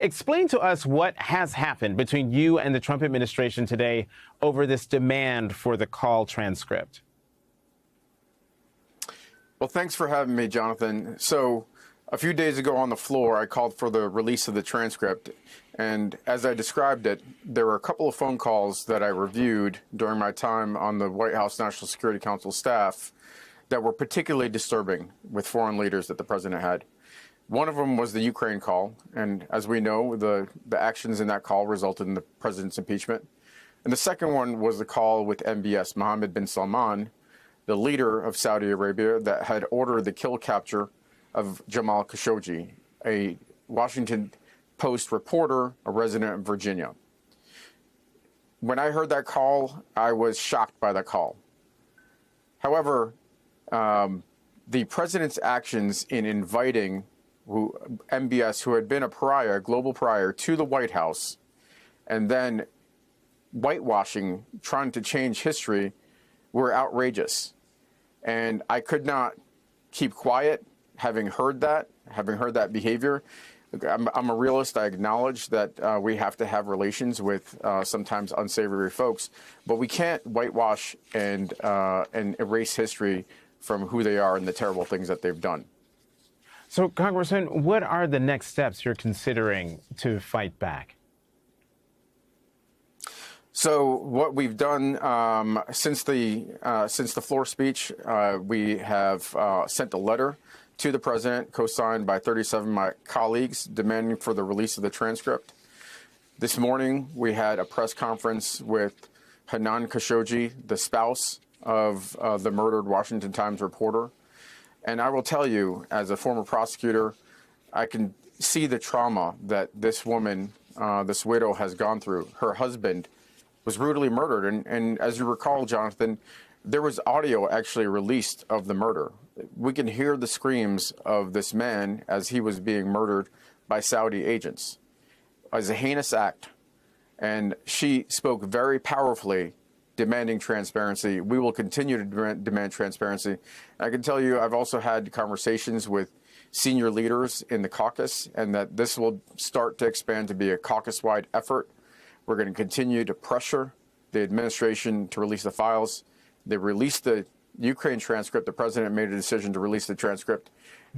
Explain to us what has happened between you and the Trump administration today over this demand for the call transcript. Well, thanks for having me, Jonathan. So a few days ago on the floor, I called for the release of the transcript. And as I described it, there were a couple of phone calls that I reviewed during my time on the White House National Security Council staff that were particularly disturbing with foreign leaders that the president had. One of them was the Ukraine call. And as we know, the actions in that call resulted in the president's impeachment. And the second one was the call with MBS, Mohammed bin Salman, the leader of Saudi Arabia, that had ordered the kill capture of Jamal Khashoggi, a Washington Post reporter, a resident of Virginia. When I heard that call, I was shocked by that call. However, the president's actions in inviting MBS, who had been a pariah, a global pariah, to the White House, and then whitewashing, trying to change history, were outrageous. And I could not keep quiet, having heard that behavior. I'm a realist. I acknowledge that we have to have relations with sometimes unsavory folks, but we can't whitewash and erase history from who they are and the terrible things that they've done. So, Congressman, what are the next steps you're considering to fight back? So what we've done since the floor speech, we have sent a letter to the president, co-signed by 37 of my colleagues, demanding for the release of the transcript. This morning, we had a press conference with Hanan Khashoggi, the spouse of the murdered Washington Times reporter. And I will tell you, as a former prosecutor, I can see the trauma that this woman, this widow, has gone through. Her husband was brutally murdered. And as you recall, Jonathan, there was audio actually released of the murder. We can hear the screams of this man as he was being murdered by Saudi agents as a heinous act. And she spoke very powerfully, demanding transparency. We will continue to demand transparency. I can tell you, I've also had conversations with senior leaders in the caucus, and that this will start to expand to be a caucus-wide effort. We're going to continue to pressure the administration to release the files. They released the Ukraine transcript. The president made a decision to release the transcript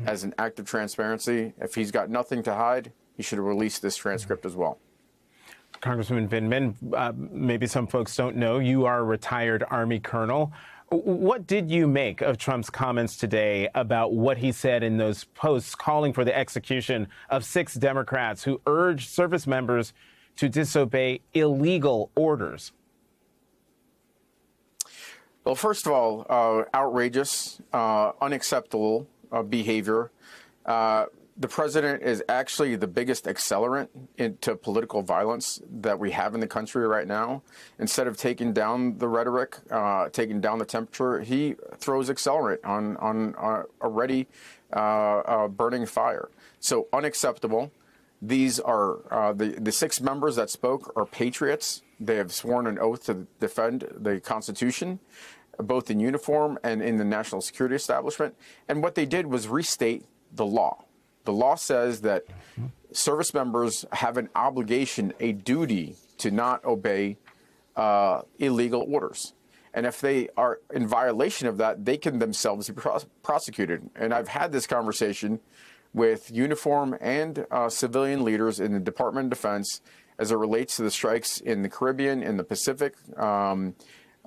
as an act of transparency. If he's got nothing to hide, he should have released this transcript as well. Congressman Vindman, maybe some folks don't know, you are a retired Army colonel. What did you make of Trump's comments today about what he said in those posts calling for the execution of 6 Democrats who urged service members to disobey illegal orders? Well, first of all, outrageous, unacceptable behavior. The president is actually the biggest accelerant into political violence that we have in the country right now. Instead of taking down the rhetoric, taking down the temperature, he throws accelerant on already burning fire. So unacceptable. These are the 6 members that spoke are patriots. They have sworn an oath to defend the Constitution, both in uniform and in the national security establishment. And what they did was restate the law. The law says that service members have an obligation, a duty to not obey illegal orders. And if they are in violation of that, they can themselves be prosecuted. And I've had this conversation with uniform and civilian leaders in the Department of Defense as it relates to the strikes in the Caribbean, in the Pacific, around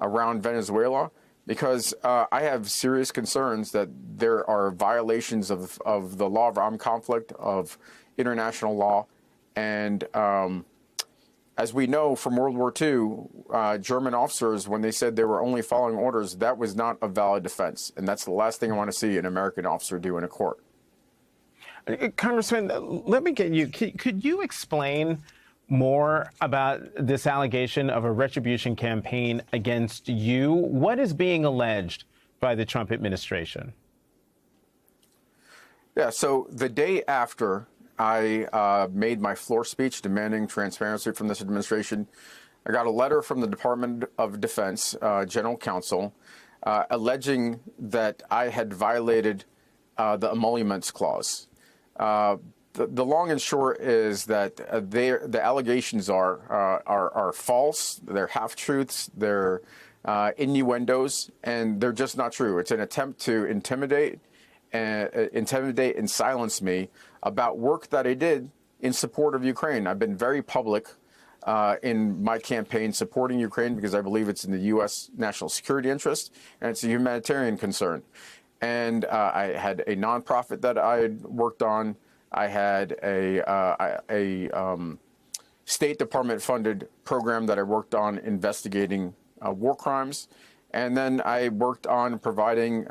Venezuela, because I have serious concerns that there are violations of the law of armed conflict, of international law. And as we know from World War II, German officers, when they said they were only following orders, that was not a valid defense. And that's the last thing I want to see an American officer do in a court. Congressman, let me get you. Could you explain more about this allegation of a retribution campaign against you? What is being alleged by the Trump administration? Yeah, so the day after I made my floor speech demanding transparency from this administration, I got a letter from the Department of Defense General Counsel alleging that I had violated the emoluments clause. the long and short is that the allegations are false. They're half truths. They're innuendos, and they're just not true. It's an attempt to intimidate and silence me about work that I did in support of Ukraine. I've been very public in my campaign supporting Ukraine because I believe it's in the U.S. national security interest and it's a humanitarian concern. And I had a nonprofit that I had worked on. I had a State Department funded program that I worked on investigating war crimes. And then I worked on providing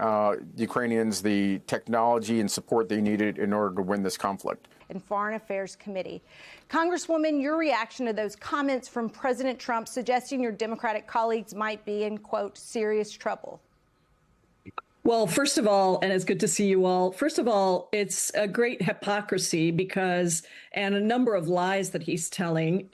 Ukrainians the technology and support they needed in order to win this conflict. In Foreign Affairs Committee. Congresswoman, your reaction to those comments from President Trump suggesting your Democratic colleagues might be in, quote, serious trouble? Well, first of all, and it's good to see you all. First of all, it's a great hypocrisy because, and a number of lies that he's telling.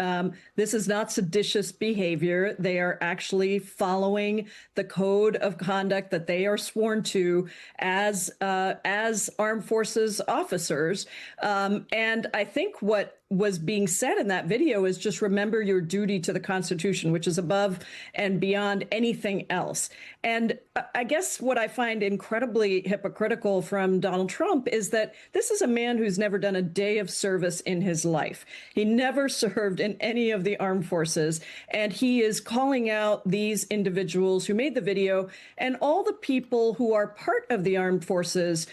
This is not seditious behavior. They are actually following the code of conduct that they are sworn to as armed forces officers. And I think what was being said in that video is just remember your duty to the Constitution, which is above and beyond anything else. And I guess what I find incredibly hypocritical from Donald Trump is that this is a man who's never done a day of service in his life. He never served in any of the armed forces. And he is calling out these individuals who made the video and all the people who are part of the armed forces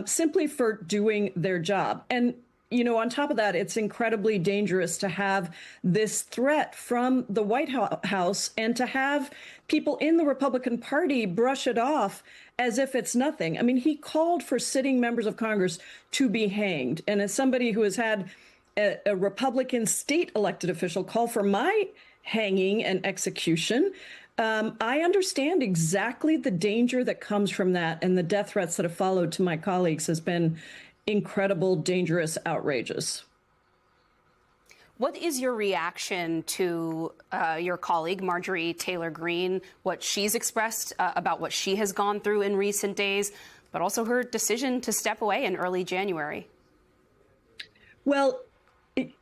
simply for doing their job. And you know, on top of that, it's incredibly dangerous to have this threat from the White House and to have people in the Republican Party brush it off as if it's nothing. I mean, he called for sitting members of Congress to be hanged. And as somebody who has had a Republican state elected official call for my hanging and execution, I understand exactly the danger that comes from that, and the death threats that have followed to my colleagues has been incredible, dangerous, outrageous. What is your reaction to your colleague, Marjorie Taylor Greene, what she's expressed about what she has gone through in recent days, but also her decision to step away in early January? Well,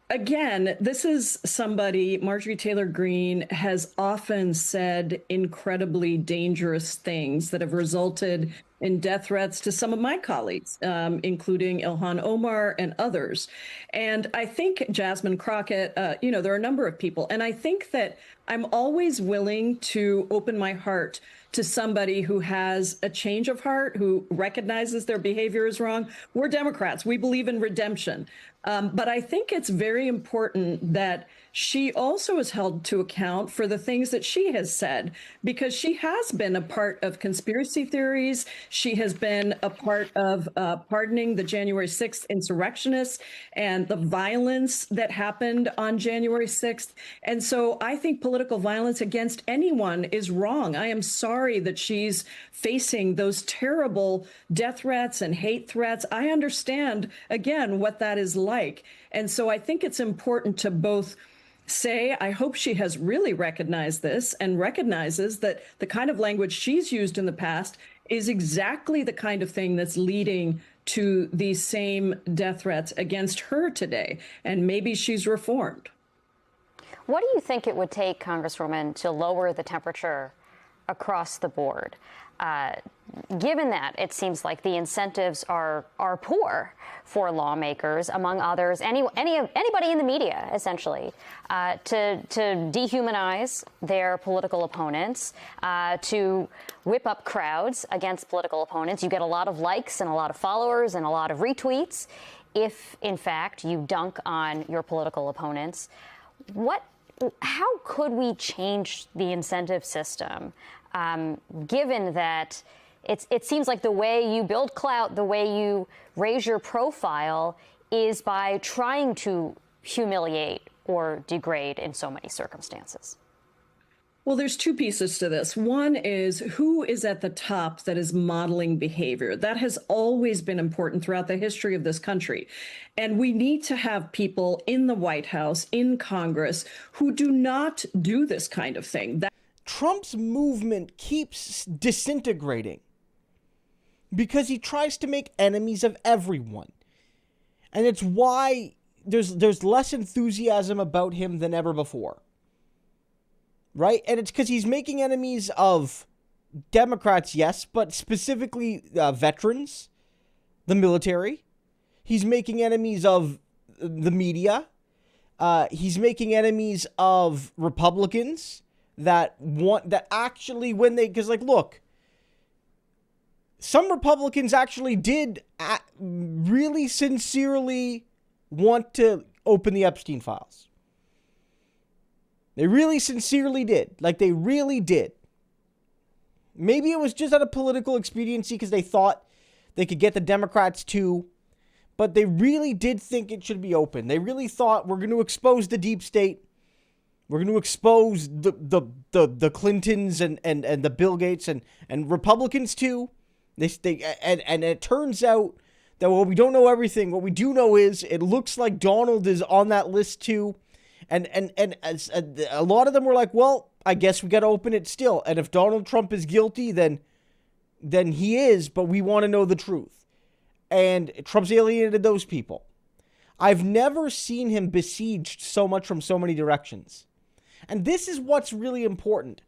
again, this is somebody, Marjorie Taylor Greene has often said incredibly dangerous things that have resulted in death threats to some of my colleagues, including Ilhan Omar and others. And I think Jasmine Crockett, you know, there are a number of people. And I think that I'm always willing to open my heart to somebody who has a change of heart, who recognizes their behavior is wrong. We're Democrats. We believe in redemption. But I think it's very important that she also is held to account for the things that she has said, because she has been a part of conspiracy theories. She has been a part of pardoning the January 6th insurrectionists and the violence that happened on January 6th. And so I think political violence against anyone is wrong. I am sorry that she's facing those terrible death threats and hate threats. I understand, again, what that is like. And so I think it's important to both say, I hope she has really recognized this and recognizes that the kind of language she's used in the past is exactly the kind of thing that's leading to these same death threats against her today. And maybe she's reformed. What do you think it would take, Congresswoman, to lower the temperature across the board? Given that it seems like the incentives are poor for lawmakers, among others, anybody in the media, essentially, to dehumanize their political opponents, to whip up crowds against political opponents. You get a lot of likes and a lot of followers and a lot of retweets if, in fact, you dunk on your political opponents. How could we change the incentive system, given that it seems like the way you build clout, the way you raise your profile is by trying to humiliate or degrade in so many circumstances? Well, there's two pieces to this. One is who is at the top that is modeling behavior. That has always been important throughout the history of this country. And we need to have people in the White House, in Congress, who do not do this kind of thing. Trump's movement keeps disintegrating because he tries to make enemies of everyone. And it's why there's less enthusiasm about him than ever before. Right? And it's because he's making enemies of Democrats, yes, but specifically veterans, the military. He's making enemies of the media. He's making enemies of Republicans that actually, when they, because, like, look, some Republicans actually did really sincerely want to open the Epstein files. They really sincerely did. Like, they really did. Maybe it was just out of political expediency because they thought they could get the Democrats to, but they really did think it should be open. They really thought, we're going to expose the deep state. We're going to expose the Clintons and the Bill Gates and Republicans too. And it turns out that, well, we don't know everything. What we do know is it looks like Donald is on that list too. And as a lot of them were like, well, I guess we got to open it still. And if Donald Trump is guilty, then he is, but we want to know the truth. And Trump's alienated those people. I've never seen him besieged so much from so many directions. And this is what's really important.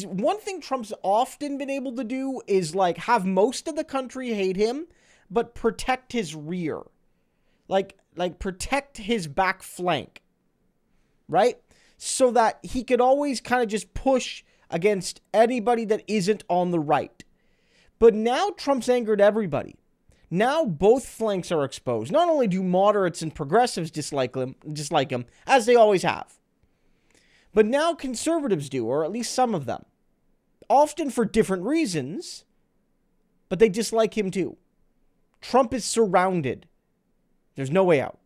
One thing Trump's often been able to do is, like, have most of the country hate him, but protect his rear. Like protect his back flank. Right? So that he could always kind of just push against anybody that isn't on the right. But now Trump's angered everybody. Now both flanks are exposed. Not only do moderates and progressives dislike him, as they always have, but now conservatives do, or at least some of them. Often for different reasons, but they dislike him too. Trump is surrounded. There's no way out.